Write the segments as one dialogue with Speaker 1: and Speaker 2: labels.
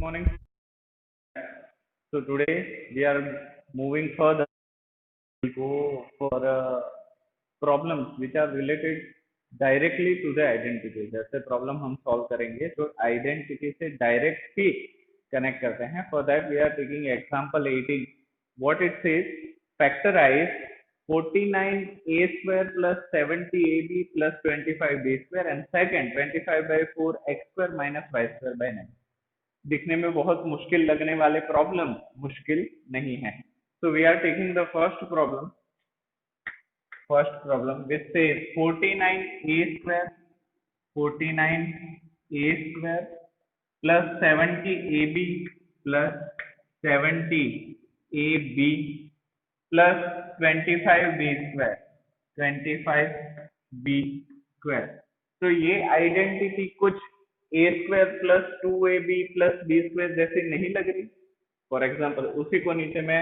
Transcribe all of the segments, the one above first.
Speaker 1: Morning. So today we are moving further. We go for problems which are related directly to the identity. जैसे problem हम solve करेंगे तो identity से direct ही connect करते हैं. For that we are taking example 18. What it says: factorize 49a square plus 70ab plus 25b square and second 25 by 4 x square minus y square by 9. दिखने में बहुत मुश्किल लगने वाले प्रॉब्लम मुश्किल नहीं है. So we are taking the first problem which says 49a square plus 70ab plus 70ab plus 25b square. तो ये आइडेंटिटी कुछ a square plus 2ab plus b square जैसे नहीं लग रही. फॉर एग्जाम्पल उसी को नीचे मैं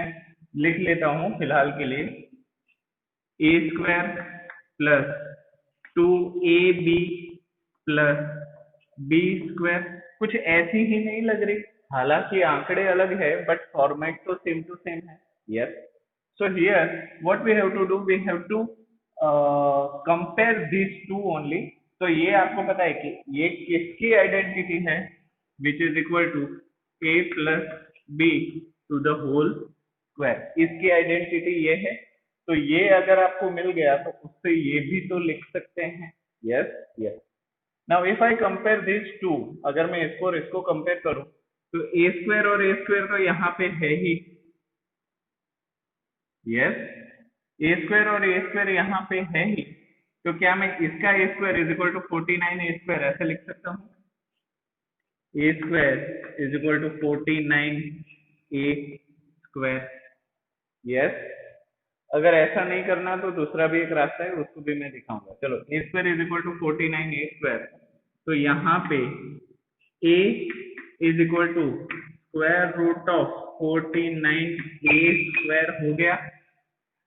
Speaker 1: लिख लेता हूं फिलहाल के लिए. a square plus 2ab plus b square कुछ ऐसी ही नहीं लग रही. हालांकि आंकड़े अलग है बट फॉर्मेट तो सेम टू सेम है. Yes. So here what we have to do, we have to compare this to only. तो ये आपको पता है कि ये किसकी आइडेंटिटी है, which is equal to a plus B to the whole square. इसकी आइडेंटिटी ये है. तो ये अगर आपको मिल गया तो उससे ये भी तो लिख सकते हैं. Yes yes. Now if I compare this to, अगर मैं इसको और इसको कंपेयर करूं तो a स्क्वायर और a स्क्वायर तो यहाँ पे है ही. यस. a स्क्वायर और a स्क्वायर यहाँ पे है ही. तो क्या मैं इसका a square is equal to 49 a square ऐसे लिख सकता हूँ? a square is equal to 49 a square. Yes. अगर ऐसा नहीं करना तो दूसरा भी एक रास्ता है, उसको भी मैं दिखाऊंगा. चलो, a square is equal to 49 a square. तो यहाँ पे a is equal to square root of 49 a square हो गया.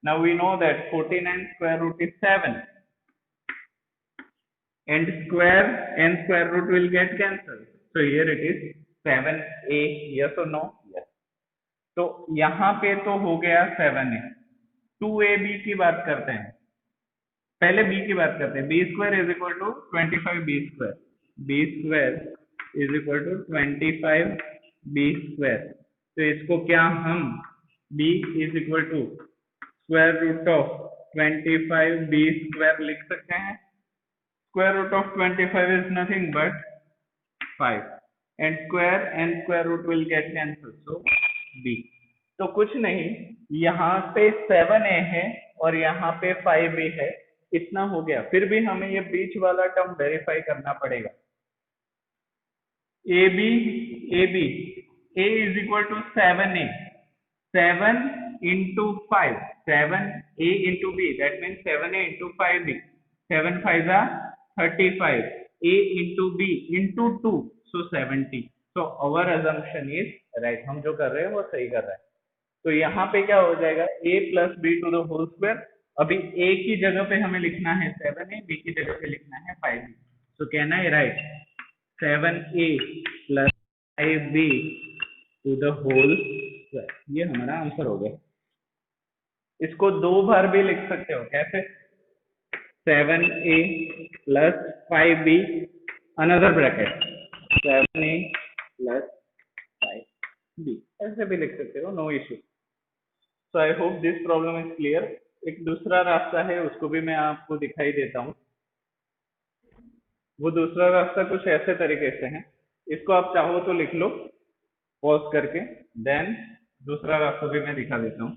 Speaker 1: Now we know that 49 square root is 7 and square root will get cancelled. So here it is 7a. Yes or no? Yes. तो यहाँ पे तो हो गया 7a. 2ab की बात करते हैं. पहले b की बात करते हैं. b square is equal to 25b square. b square is equal to 25b square. तो इसको क्या हम b is equal to square root of 25b square लिख सकते हैं. Square root of 25 is nothing but 5 and square root will get cancel. So b. तो कुछ नहीं, यहाँ पे 7a है और यहाँ पे 5b है. इतना हो गया. फिर भी हमें ये बीच वाला टर्म वेरीफाई करना पड़ेगा. ab a is equal to 7a. 7 into 5, 7a into b, that means 7a into 5b. 7 5 are 35. a into b into 2, so 70. So our assumption is right. हम जो कर रहे हैं वो सही कर रहे हैं. तो यहाँ पे क्या हो जाएगा, a plus b to the whole square. अभी a की जगह पे हमें लिखना है 7a, b की जगह पे लिखना है 5b. So can I write 7a plus 5b to the whole square? ये हमारा आंसर हो गया. इसको दो बार भी लिख सकते हो. कैसे? 7a plus 5b another bracket 7a plus 5b ऐसे भी लिख सकते हो. No issue. So I hope this problem is clear. एक दूसरा रास्ता है, उसको भी मैं आपको दिखाई देता हूँ. वो दूसरा रास्ता कुछ ऐसे तरीके से है. इसको आप चाहो तो लिख लो पॉज करके. देन दूसरा रास्ता भी मैं दिखा देता हूँ.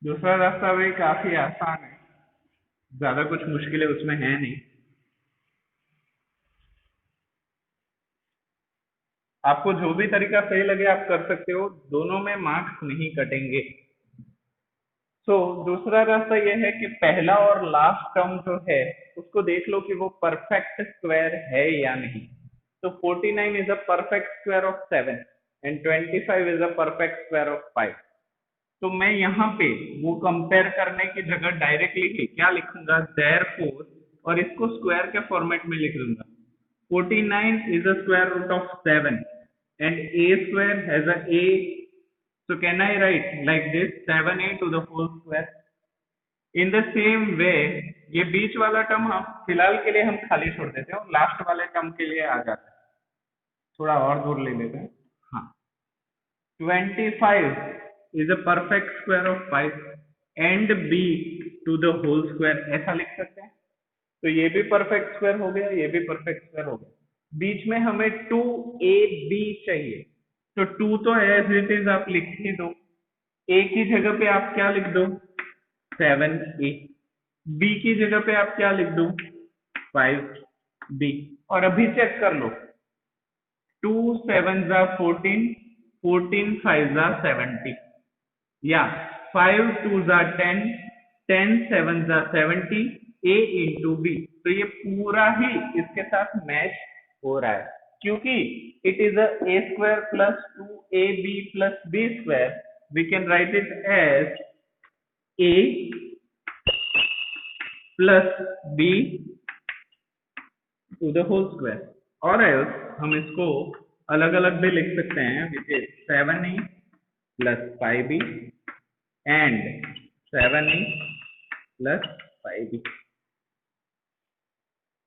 Speaker 1: दूसरा रास्ता भी काफी आसान है, ज्यादा कुछ मुश्किल उसमें है नहीं. आपको जो भी तरीका सही लगे आप कर सकते हो. दोनों में मार्क्स नहीं कटेंगे. सो दूसरा रास्ता यह है कि पहला और लास्ट टर्म जो है उसको देख लो कि वो परफेक्ट स्क्वायर है या नहीं. तो 49 is a perfect square of 7 and 25 is a perfect square of 5. तो मैं यहाँ पे वो कंपेयर करने की जगह डायरेक्टली क्या लिखूंगा, देयरफॉर, और इसको स्क्वायर के फॉर्मेट में लिख लूंगा. 49 is the square root of 7 and a square has a a, so can I write like this 7a to the whole square? In the same way ये बीच वाला टर्म हम फिलहाल के लिए हम खाली छोड़ देते हैं और लास्ट वाले टर्म के लिए आ जाता है, थोड़ा और दूर ले लेते हैं। हाँ, 25 is a perfect square of 5 and b to the whole square, ऐसा लिख सकते हैं। तो ये भी परफेक्ट स्क्वायर हो गया, ये भी परफेक्ट स्क्वायर हो गया। बीच में हमें 2ab चाहिए, तो 2 तो एज इट इज आप लिख ही दो, a की जगह पे आप क्या लिख दो 7a, b की जगह पे आप क्या लिख दो 5b, और अभी चेक कर लो 2 7 14, 14 5 70, या 5 2 10, 10 7 70, a इंटू बी। तो ये पूरा ही इसके साथ मैच हो रहा है, क्योंकि it is a square plus 2ab plus b square, we can write it as a plus b to the whole square, और हम इसको अलग अलग भी लिख सकते हैं, which is 7a plus 5b and 7a plus 5b।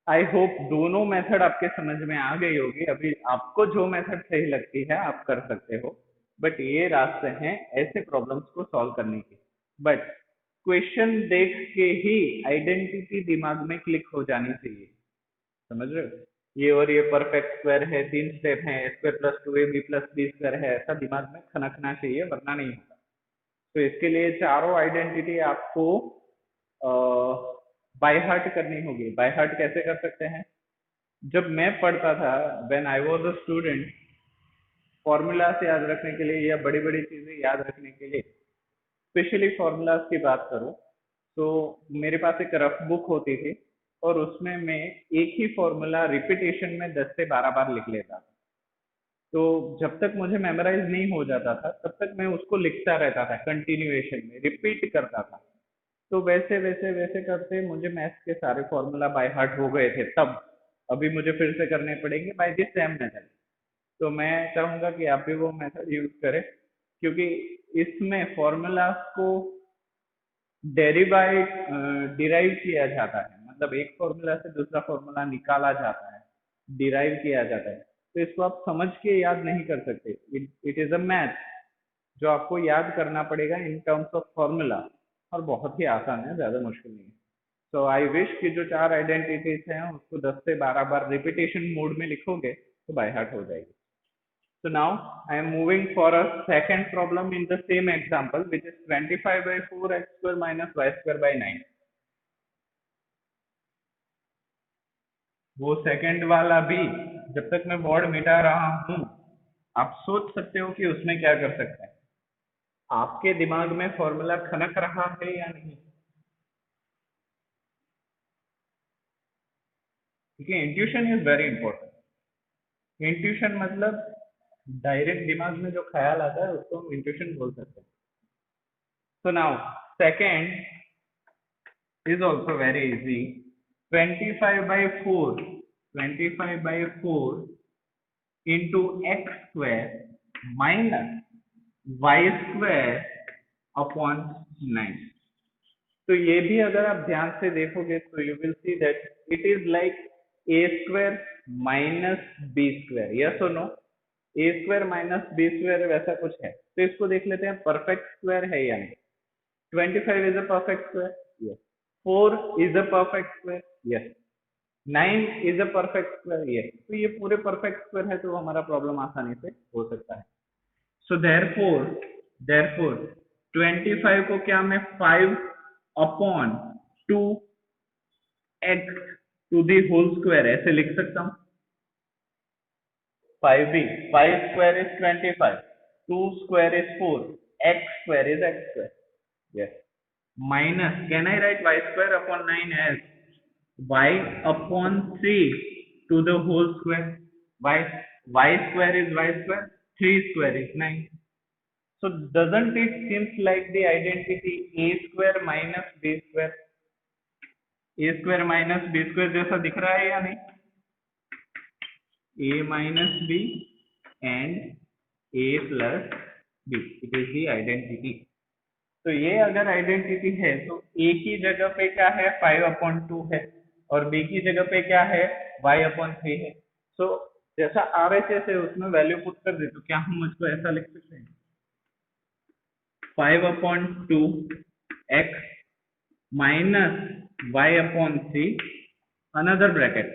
Speaker 1: I hope दोनों मेथड आपके समझ में आ गई होगी। अभी आपको जो मेथड सही लगती है आप कर सकते हो, बट ये रास्ते हैं ऐसे प्रॉब्लम्स को सॉल्व करने के। बट क्वेश्चन देख के ही आइडेंटिटी दिमाग में क्लिक हो जानी चाहिए, समझ रहे हो? ये और ये परफेक्ट स्क्वायर है, 3 स्टेप है, square plus 2ab plus b square है, ऐसा दिमाग में खनकना चाहिए, वरना नहीं होगा। तो इसके लिए चारों आइडेंटिटी आपको बाय हार्ट करनी होगी। बाय हार्ट कैसे कर सकते हैं? जब मैं पढ़ता था, when I was a student, formulas याद रखने के लिए या बड़ी बड़ी चीजें याद रखने के लिए, स्पेशली फॉर्मूलास की बात करूं तो मेरे पास एक रफ बुक होती थी और उसमें मैं एक ही फॉर्मूला रिपीटेशन में 10 से 12 बार लिख लेता था। तो जब तक मुझे मेमोराइज नहीं हो जाता था तब तक मैं उसको लिखता रहता था, कंटिन्यूएशन में रिपीट करता था। तो वैसे वैसे वैसे करते मुझे मैथ्स के सारे फॉर्मूला बाय हार्ट हो गए थे तब। अभी मुझे फिर से करने पड़ेंगे बाय दिस सेम मेथड। तो मैं चाहूंगा कि आप भी वो मेथड यूज करें, क्योंकि इसमें फॉर्मूला को डिराइव किया जाता है, मतलब एक फॉर्मूला से दूसरा फॉर्मूला निकाला जाता है, डिराइव किया जाता है। तो इसको आप समझ के याद नहीं कर सकते, इट इज अ मैथ जो आपको याद करना पड़ेगा इन टर्म्स ऑफ फॉर्मूला, और बहुत ही आसान है, ज्यादा मुश्किल नहीं है। सो आई विश कि जो 4 आइडेंटिटीज हैं उसको 10 से 12 बार रिपीटेशन मोड में लिखोगे तो बाय हार्ट हो जाएगी। So now I am moving for a second problem in the same example, which is 25 by 4 x square minus y square by 9. वो सेकंड वाला भी जब तक मैं बोर्ड मिटा रहा हूं आप सोच सकते हो कि उसमें क्या कर सकते हैं। आपके दिमाग में फॉर्मूला खनक रहा है या नहीं? क्योंकि intuition is very important. Intuition मतलब डायरेक्ट दिमाग में जो ख्याल आता है उसको हम इंट्यूशन बोल सकते हैं। So now second is also very easy. 25 by 4, 25 by 4 into x square minus y square upon 9. तो ये भी अगर आप ध्यान से देखोगे तो you will see that it is like a square minus b square, yes और no? a square minus b square वैसा कुछ है। तो इसको देख लेते हैं परफेक्ट स्क्वायर है या नहीं। 25 is a perfect square, yes. 4 is a perfect square, yes. 9 is a perfect square, yes. तो ये पूरे perfect square है तो हमारा प्रॉब्लम आसानी से हो सकता है। So therefore 25 को क्या मैं 5 upon 2 x to the whole square ऐसे लिख सकता हूँ। 5b, 5 square is 25, 2 square is 4, x square is x square, yes. Minus, can I write y square upon 9 as y upon 3 to the whole square? Y square is y square, 3 square is 9. So doesn't it seems like the identity a square minus b square? a square minus b square जैसा दिख रहा है या नहीं? a minus b and a plus b. It is the identity. तो ये अगर identity है तो a की जगह पे क्या है 5/2 है और b की जगह पे क्या है y/3 है. तो जैसा RHS है उसमें वैल्यू पुट कर दे तो क्या हम इसको ऐसा लिख सकते हैं 5/2 x minus y/3 another bracket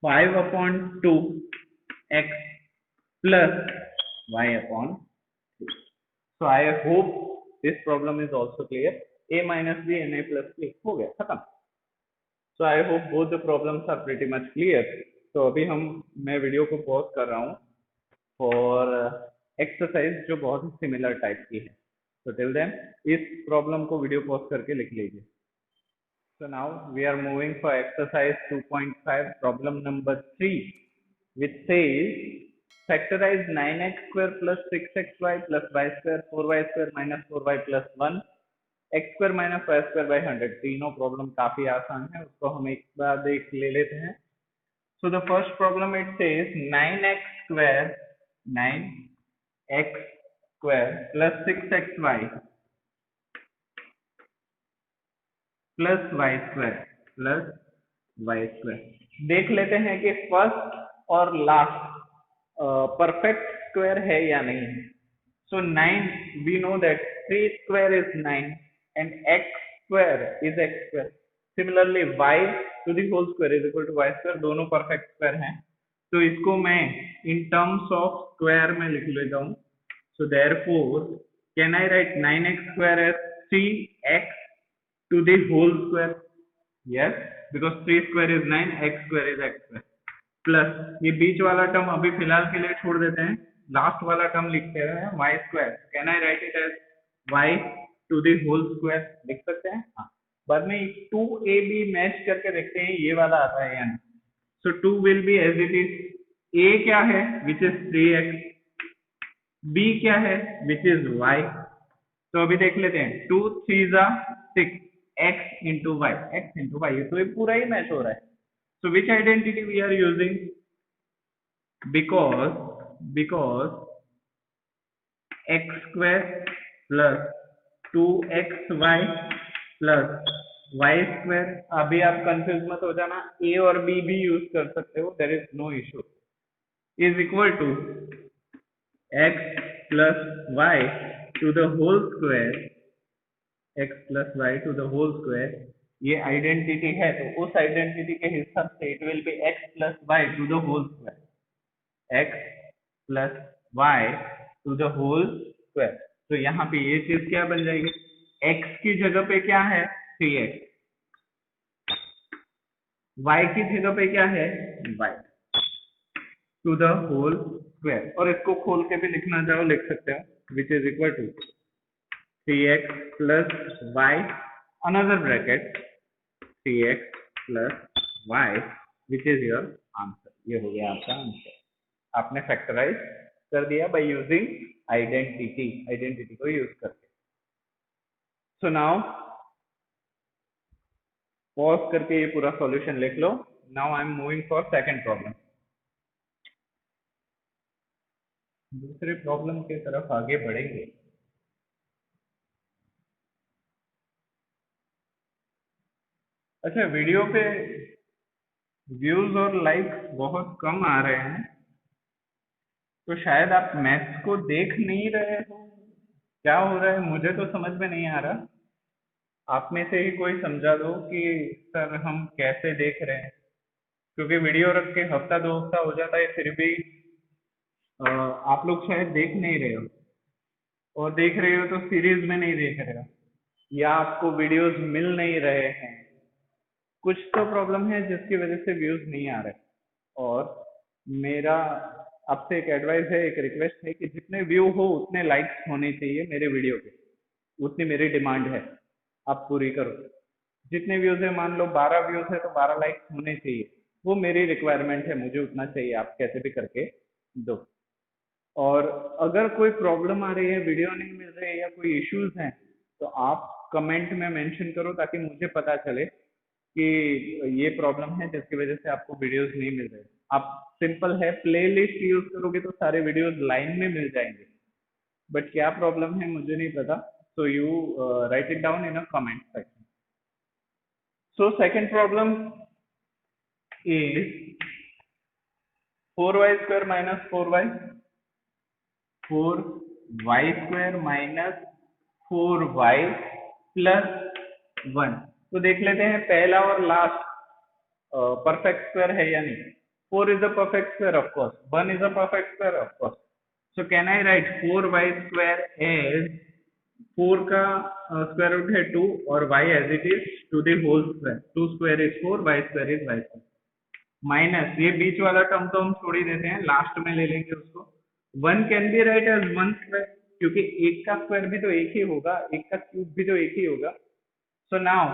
Speaker 1: 5/2 x plus y/3. So I hope this problem is also clear. A minus b and a plus b हो गया खत्म. So I hope both the problems are pretty much clear. तो अभी मैं video को pause कर रहा हूँ और एक्सरसाइज जो बहुत ही सिमिलर टाइप की है. So till then इस प्रॉब्लम को वीडियो पॉज करके लिख लीजिए. So now we are moving for exercise 2.5 problem number 3 which says factorize 9x square plus 6xy plus y square 4y square minus 4y plus 1 x square minus y square by 100. तीनों problem काफी आसान है उसको हम एक बार देख लेते हैं. So the first problem it says 9x square plus 6xy plus Y square. देख लेते हैं कि फर्स्ट और लास्ट परफेक्ट स्क्वायर है या नहीं. So 9 we know that 3 square is 9 and x square is x square. Similarly y to the whole square is equal to y square. दोनों perfect square हैं तो इसको मैं इन टर्म्स ऑफ स्क्वायर में लिख लेता हूँ. So therefore can I write 9x square as 3x to the whole square? Yes, because 3 square is 9, x square is x square. Plus ये बीच वाला टर्म अभी फिलहाल के लिए छोड़ देते हैं, लास्ट वाला टर्म लिखते हैं y square. Can I write it as y to the whole square लिख सकते हैं. हाँ, बाद में 2ab मैच करके देखते हैं ये वाला आता है या नहीं. So 2 will be as it is. a क्या है विच इज 3x, b क्या है विच इज y. तो अभी देख लेते हैं 2 3 जा 6 x into y, तो ये पूरा ही मैच हो रहा है. So which identity we are using? Because x square plus 2xy plus y square. अभी आप कंफ्यूज मत हो जाना, a और b भी यूज कर सकते हो, there is no issue. Is equal to x plus y to the whole square. x plus y to the whole square. ये आइडेंटिटी है तो उस आइडेंटिटी के हिसाब से it will be x plus y to the whole square. x plus y to the whole square. तो यहाँ पे ये चीज क्या बन जाएगी, x की जगह पे क्या है 3x, y की जगह पे क्या है y to the whole square. और इसको खोल के भी लिखना चाहो लिख सकते हो which is equal to 3x plus y another bracket 3x plus y which is your answer. ये हो गया आपका आंसर. आपने फैक्टराइज कर दिया by using आइडेंटिटी को यूज करके. सो नाउ पॉज करके ये पूरा सॉल्यूशन लिख लो. Now I am moving for second problem. दूसरे प्रॉब्लम की तरफ आगे बढ़ेंगे. अच्छा, वीडियो पे व्यूज और लाइक्स बहुत कम आ रहे हैं तो शायद आप मैथ्स को देख नहीं रहे हो. क्या हो रहा है मुझे तो समझ में नहीं आ रहा. आप में से ही कोई समझा दो कि सर हम कैसे देख रहे हैं, क्योंकि वीडियो रख के हफ्ता 2 हफ्ता हो जाता है फिर भी आप लोग शायद देख नहीं रहे हो, और देख रहे हो तो सीरीज में नहीं देख रहे हो या आपको वीडियोस मिल नहीं रहे हैं. कुछ तो प्रॉब्लम है जिसकी वजह से व्यूज नहीं आ रहे. और मेरा आपसे एक एडवाइस है, एक रिक्वेस्ट है कि जितने व्यू हो उतने लाइक्स होने चाहिए मेरे वीडियो पे. उतनी मेरी डिमांड है, आप पूरी करो. जितने व्यूज है, मान लो 12 व्यूज है तो 12 लाइक्स होने चाहिए. वो मेरी रिक्वायरमेंट है, मुझे उतना चाहिए. आप कैसे भी करके दो. और अगर कोई प्रॉब्लम आ रही है, वीडियो नहीं मिल रही है या कोई इश्यूज हैं तो आप कमेंट में मेंशन करो ताकि मुझे पता चले कि ये प्रॉब्लम है जिसकी वजह से आपको वीडियोस नहीं मिल रहे। आप सिंपल है प्लेलिस्ट यूज करोगे तो सारे वीडियोस लाइन में मिल जाएंगे, बट क्या प्रॉब्लम है मुझे नहीं पता। So you right it down in a comment section. So second problem is 4y square minus 4y, 4y square minus 4y plus 1। तो देख लेते हैं पहला और लास्ट परफेक्ट स्क्वायर है या नहीं। 4 is a perfect square of course, 1 is a perfect square of course, so can I write 4y square as 4 का स्क्वायर रूट है 2 और y as it is to the whole square, 2 square is 4, y square is y square, minus ये बीच वाला term तो हम छोड़ ही देते हैं, लास्ट में ले लेंगे उसको। 1 can be write as 1 square, क्योंकि एक का स्क्वायर भी तो एक ही होगा, एक का क्यूब भी तो एक ही होगा। So now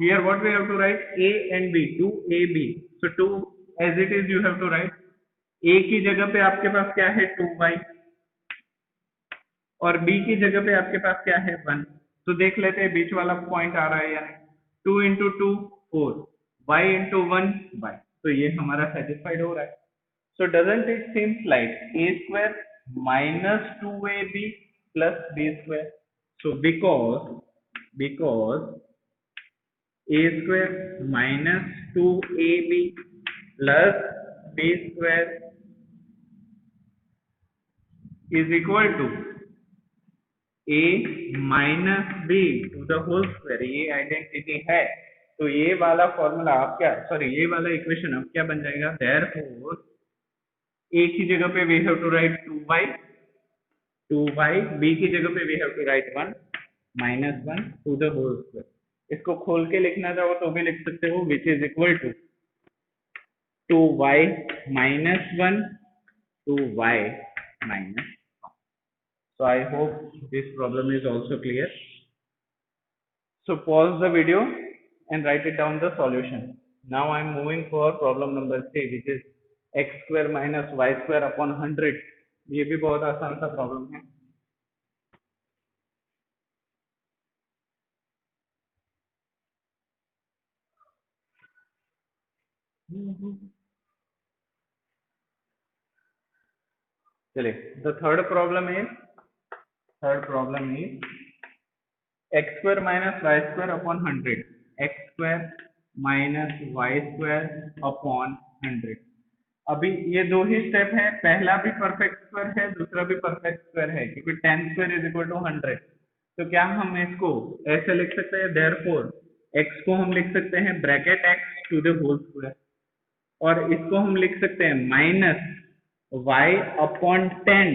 Speaker 1: here what we have to write, a and b, 2ab, so 2 as it is you have to write, a की जगह पे आपके पास क्या है 2y और b की जगह पे आपके पास क्या है 1। तो देख लेते हैं बीच वाला पॉइंट आ रहा है या नहीं। 2 into 2 4, y into 1 y, तो ये हमारा सेटिस्फाइड हो रहा है। सो doesn't it seems like a square minus 2ab plus b square, so because a square minus 2ab plus b square is equal to a minus b to the whole square, ये identity है। तो ये वाला formula आप क्या, sorry ये वाला equation अब क्या बन जाएगा, therefore a की जगह पे we have to write 2y, b की जगह पे we have to write 1 minus 1 to the whole square। इसको खोल के लिखना चाहो तो भी लिख सकते हो, which is equal to 2y minus 1 to y minus 1। So I hope this problem is also clear. So pause the video and write it down the solution. Now I am moving for problem number 3, which is x square minus y square upon 100। ये भी बहुत आसान सा problem है। चलिए, the third problem is x square minus y square upon 100, x square minus y square upon 100। अभी ये दो ही स्टेप है, पहला भी परफेक्ट स्क्वायर है, दूसरा भी परफेक्ट स्क्वायर है, क्योंकि 10 स्क्वायर इज इक्वल टू 100। तो क्या हम इसको ऐसे लिख सकते हैं, therefore x को हम लिख सकते हैं bracket x to the whole square, और इसको हम लिख सकते हैं minus y upon 10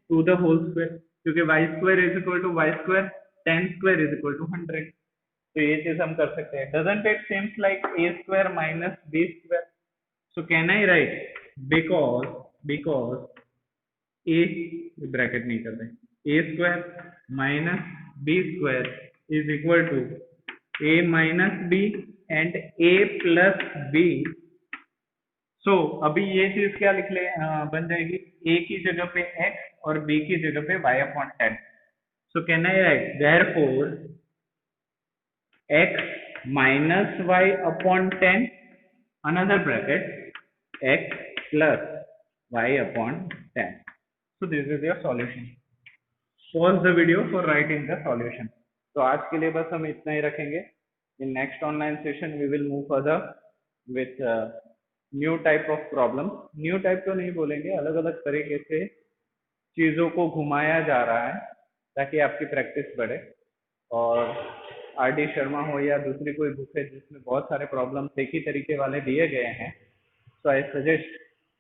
Speaker 1: to the whole square, क्योंकि y square is equal to y square, 10 square is equal to 100। तो ये चीज हम कर सकते हैं। Doesn't it seems like a square minus b square, so can I write because a bracket नहीं करते, a square minus b square is equal to a minus b and a plus b। So अभी ये चीज क्या लिख ले बन जाएगी, a की जगह पे x और b की जगह पे y upon 10। So can I right therefore x minus y upon 10 another bracket x plus y upon 10। So this is your solution. Pause the video for writing the solution। तो आज के लिए बस हम इतना ही रखेंगे। In next online session we will move further with new type of problem। New type तो नहीं बोलेंगे, अलग अलग तरीके से चीजों को घुमाया जा रहा है ताकि आपकी प्रैक्टिस बढ़े। और आर.डी. शर्मा हो या दूसरी कोई बुक है जिसमें बहुत सारे प्रॉब्लम्स एक ही तरीके वाले दिए गए हैं, so I suggest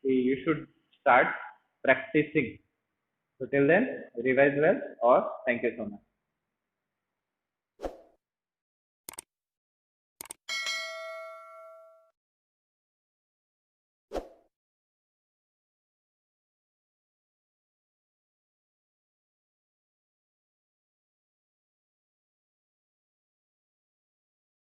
Speaker 1: you should start practicing। So till then, revise well, or thank you so much।